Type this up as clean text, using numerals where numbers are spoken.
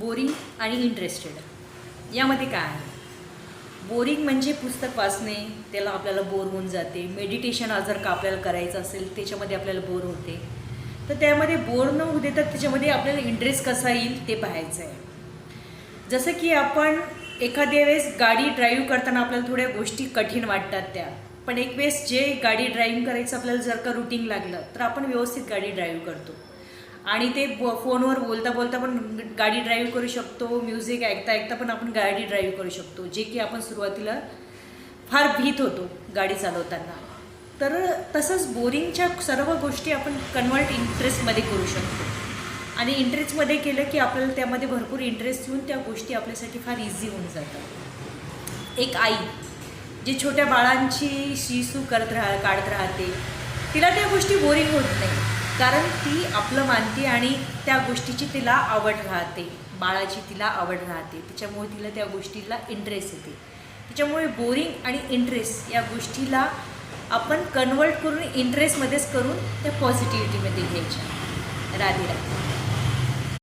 Boring आणि interested यामध्ये काय आहे? बोरिंग म्हणजे पुस्तक वाचणे, त्याला आपल्याला बोर होऊन जाते. मेडिटेशन जर का आपल्याला करायचं असेल त्याच्यामध्ये आपल्याला बोर होते. तर त्यामध्ये बोर न होऊ देतात त्याच्यामध्ये आपल्याला इंटरेस्ट कसा येईल ते पाहायचं आहे. जसं की आपण एखाद्या वेळेस गाडी ड्राईव्ह करताना आपल्याला थोड्या गोष्टी कठीण वाटतात त्या, पण एक वेळेस जे गाडी ड्राईव्ह करायचं आपल्याला जर का रुटीन लागलं तर आपण व्यवस्थित गाडी ड्राईव्ह करतो. आणि ते फोनवर बोलता बोलता पण गाडी ड्राईव्ह करू शकतो, म्युझिक ऐकता ऐकता पण आपण गाडी ड्राईव्ह करू शकतो, जे की आपण सुरुवातीला फार भीत होतो गाडी चालवताना. तर तसंच बोरिंगच्या सर्व गोष्टी आपण कन्वर्ट इंटरेस्टमध्ये करू शकतो. आणि इंटरेस्टमध्ये केलं की आपल्याला त्यामध्ये भरपूर इंटरेस्ट येऊन त्या गोष्टी आपल्यासाठी फार इझी होऊन जातात. एक आई जी छोट्या बाळांची शिसू काढत राहते, तिला त्या गोष्टी बोरिंग होत नाही, कारण ती आपलं मानते आणि त्या गोष्टीची तिला आवड राहते, बाळाची तिला आवड राहते, त्याच्यामुळे तिला त्या गोष्टीला इंटरेस्ट येते. त्याच्यामुळे बोरिंग आणि इंटरेस्ट या गोष्टीला आपण कन्वर्ट करून इंटरेस्टमध्येच करून त्या पॉझिटिव्हिटीमध्ये घ्यायच्या. राधे राधे.